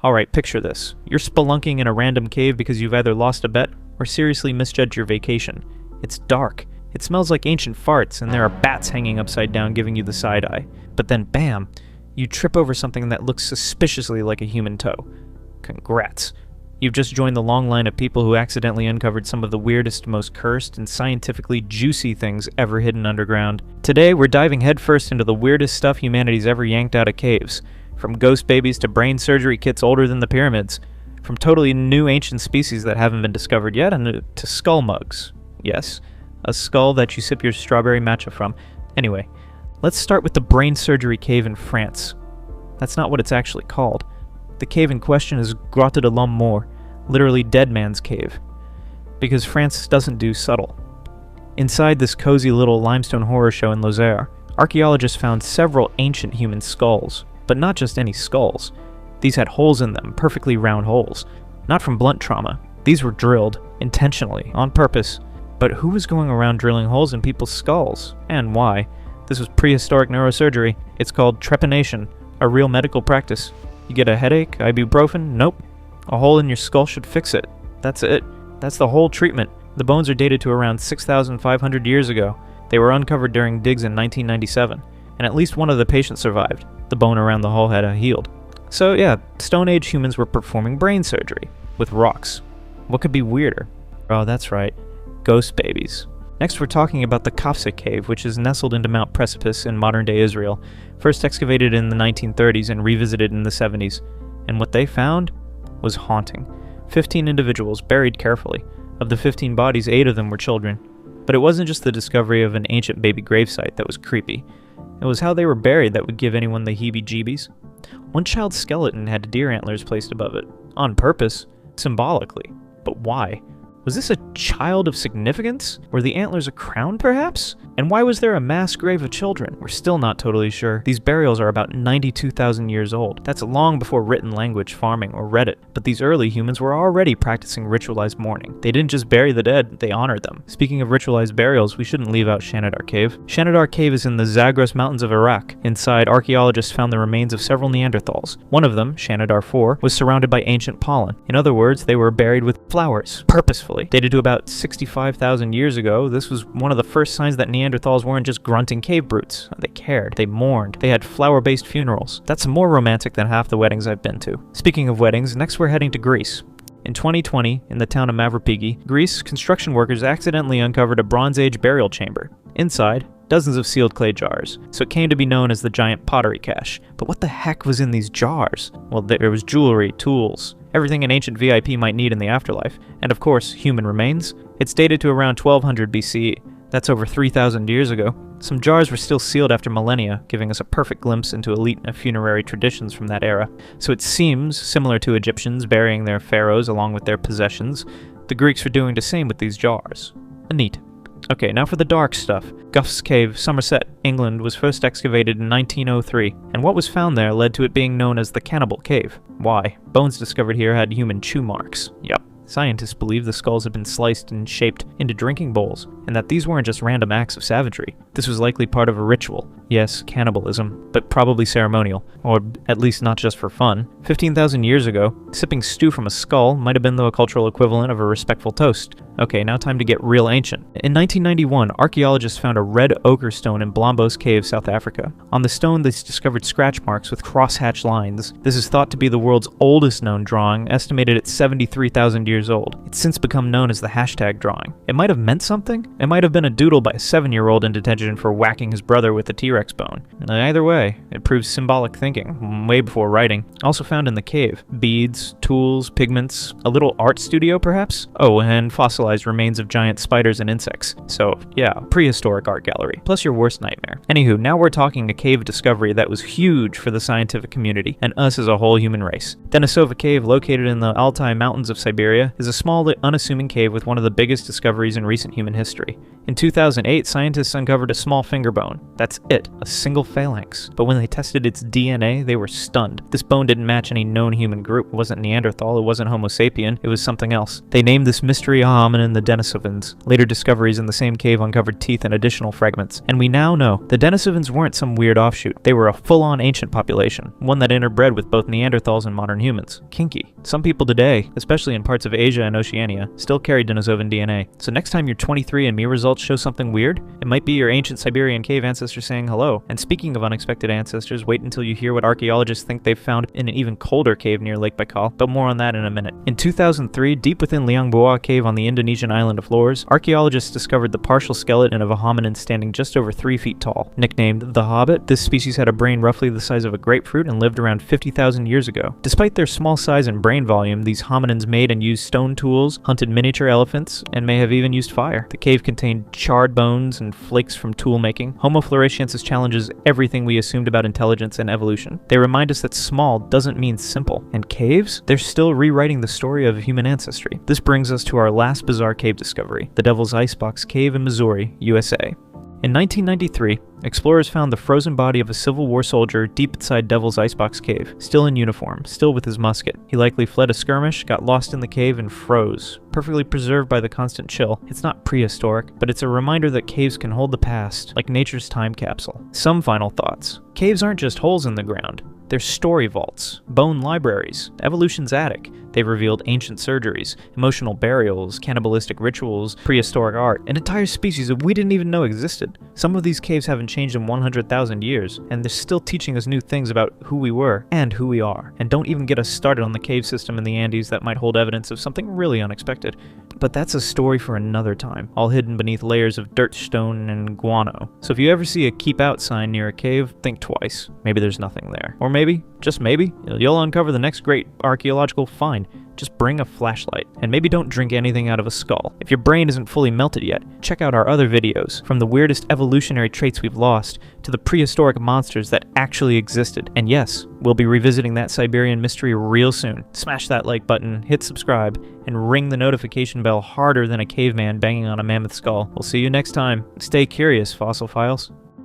Alright, picture this. You're spelunking in a random cave because you've either lost a bet or seriously misjudged your vacation. It's dark. It smells like ancient farts, and there are bats hanging upside down giving you the side eye. But then, bam! You trip over something that looks suspiciously like a human toe. Congrats. You've just joined the long line of people who accidentally uncovered some of the weirdest, most cursed, and scientifically juicy things ever hidden underground. Today, we're diving headfirst into the weirdest stuff humanity's ever yanked out of caves. From ghost babies to brain surgery kits older than the pyramids. From totally new ancient species that haven't been discovered yet, and to skull mugs. Yes, a skull that you sip your strawberry matcha from. Anyway, let's start with the brain surgery cave in France. That's not what it's actually called. The cave in question is Grotte de l'Homme Mort, literally dead man's cave. Because France doesn't do subtle. Inside this cozy little limestone horror show in Lozère, archaeologists found several ancient human skulls. But not just any skulls. These had holes in them, perfectly round holes. Not from blunt trauma. These were drilled, intentionally, on purpose. But who was going around drilling holes in people's skulls? And why? This was prehistoric neurosurgery. It's called trepanation, a real medical practice. You get a headache, ibuprofen? Nope. A hole in your skull should fix it. That's it. That's the whole treatment. The bones are dated to around 6,500 years ago. They were uncovered during digs in 1997, and at least one of the patients survived. The bone around the hole had healed. So yeah, Stone Age humans were performing brain surgery with rocks. What could be weirder? Oh, that's right. Ghost babies. Next, we're talking about the Kafsa Cave, which is nestled into Mount Precipice in modern-day Israel, first excavated in the 1930s and revisited in the 70s. And what they found was haunting. 15 individuals buried carefully. Of the 15 bodies, 8 of them were children. But it wasn't just the discovery of an ancient baby gravesite that was creepy. It was how they were buried that would give anyone the heebie-jeebies. One child's skeleton had deer antlers placed above it, on purpose, symbolically. But why? Was this a child of significance? Were the antlers a crown, perhaps? And why was there a mass grave of children? We're still not totally sure. These burials are about 92,000 years old. That's long before written language, farming, or Reddit. But these early humans were already practicing ritualized mourning. They didn't just bury the dead, they honored them. Speaking of ritualized burials, we shouldn't leave out Shanidar Cave. Shanidar Cave is in the Zagros Mountains of Iraq. Inside, archaeologists found the remains of several Neanderthals. One of them, Shanidar 4, was surrounded by ancient pollen. In other words, they were buried with flowers, purposefully. Dated to about 65,000 years ago, this was one of the first signs that Neanderthals weren't just grunting cave brutes. They cared, they mourned, they had flower-based funerals. That's more romantic than half the weddings I've been to. Speaking of weddings, next we're heading to Greece. In 2020, in the town of Mavropigi, Greece, construction workers accidentally uncovered a Bronze Age burial chamber. Inside, dozens of sealed clay jars, so it came to be known as the giant pottery cache. But what the heck was in these jars? Well, there was jewelry, tools, everything an ancient VIP might need in the afterlife, and of course, human remains. It's dated to around 1200 BCE. That's over 3,000 years ago. Some jars were still sealed after millennia, giving us a perfect glimpse into elite funerary traditions from that era. So it seems, similar to Egyptians burying their pharaohs along with their possessions, the Greeks were doing the same with these jars. Neat. Okay, now for the dark stuff. Gough's Cave, Somerset, England, was first excavated in 1903, and what was found there led to it being known as the Cannibal Cave. Why? Bones discovered here had human chew marks. Yep. Scientists believe the skulls had been sliced and shaped into drinking bowls, and that these weren't just random acts of savagery. This was likely part of a ritual. Yes, cannibalism, but probably ceremonial, or at least not just for fun. 15,000 years ago, sipping stew from a skull might have been the cultural equivalent of a respectful toast. Okay, now time to get real ancient. In 1991, archaeologists found a red ochre stone in Blombos Cave, South Africa. On the stone, they discovered scratch marks with crosshatch lines. This is thought to be the world's oldest known drawing, estimated at 73,000 years old. It's since become known as the hashtag drawing. It might have meant something. It might have been a doodle by a 7-year-old in detention for whacking his brother with a T-Rex bone. Either way, it proves symbolic thinking, way before writing. Also found in the cave, beads, tools, pigments, a little art studio perhaps? Oh, and fossilized remains of giant spiders and insects. So yeah, prehistoric art gallery, plus your worst nightmare. Anywho, now we're talking a cave discovery that was huge for the scientific community, and us as a whole human race. Denisova Cave, located in the Altai Mountains of Siberia, is a small, unassuming cave with one of the biggest discoveries in recent human history. In 2008, scientists uncovered a small finger bone. That's it, a single phalanx. But when they tested its DNA, they were stunned. This bone didn't match any known human group. It wasn't Neanderthal, it wasn't Homo sapien, it was something else. They named this mystery hominin the Denisovans. Later discoveries in the same cave uncovered teeth and additional fragments. And we now know the Denisovans weren't some weird offshoot. They were a full-on ancient population, one that interbred with both Neanderthals and modern modern humans. Kinky. Some people today, especially in parts of Asia and Oceania, still carry Denisovan DNA. So next time your 23andMe results show something weird, it might be your ancient Siberian cave ancestor saying hello. And speaking of unexpected ancestors, wait until you hear what archaeologists think they've found in an even colder cave near Lake Baikal, but more on that in a minute. In 2003, deep within Liang Bua cave on the Indonesian island of Flores, archaeologists discovered the partial skeleton of a hominin standing just over 3 feet tall. Nicknamed the Hobbit, this species had a brain roughly the size of a grapefruit and lived around 50,000 years ago. Despite their small size and brain volume, these hominins made and used stone tools, hunted miniature elephants, and may have even used fire. The cave contained charred bones and flakes from tool making. Homo floresiensis challenges everything we assumed about intelligence and evolution. They remind us that small doesn't mean simple. And caves? They're still rewriting the story of human ancestry. This brings us to our last bizarre cave discovery, the Devil's Icebox Cave in Missouri, USA. In 1993, explorers found the frozen body of a Civil War soldier deep inside Devil's Icebox Cave, still in uniform, still with his musket. He likely fled a skirmish, got lost in the cave, and froze. Perfectly preserved by the constant chill. It's not prehistoric, but it's a reminder that caves can hold the past, like nature's time capsule. Some final thoughts. Caves aren't just holes in the ground. They're story vaults, bone libraries, evolution's attic. They've revealed ancient surgeries, emotional burials, cannibalistic rituals, prehistoric art, and entire species that we didn't even know existed. Some of these caves haven't changed in 100,000 years, and they're still teaching us new things about who we were and who we are. And don't even get us started on the cave system in the Andes that might hold evidence of something really unexpected. But that's a story for another time, all hidden beneath layers of dirt, stone, and guano. So if you ever see a keep out sign near a cave, think twice. Maybe there's nothing there. Or maybe, just maybe, you'll uncover the next great archaeological find. Just bring a flashlight, and maybe don't drink anything out of a skull. If your brain isn't fully melted yet, check out our other videos, from the weirdest evolutionary traits we've lost, to the prehistoric monsters that actually existed. And yes, we'll be revisiting that Siberian mystery real soon. Smash that like button, hit subscribe, and ring the notification bell harder than a caveman banging on a mammoth skull. We'll see you next time. Stay curious, fossil files.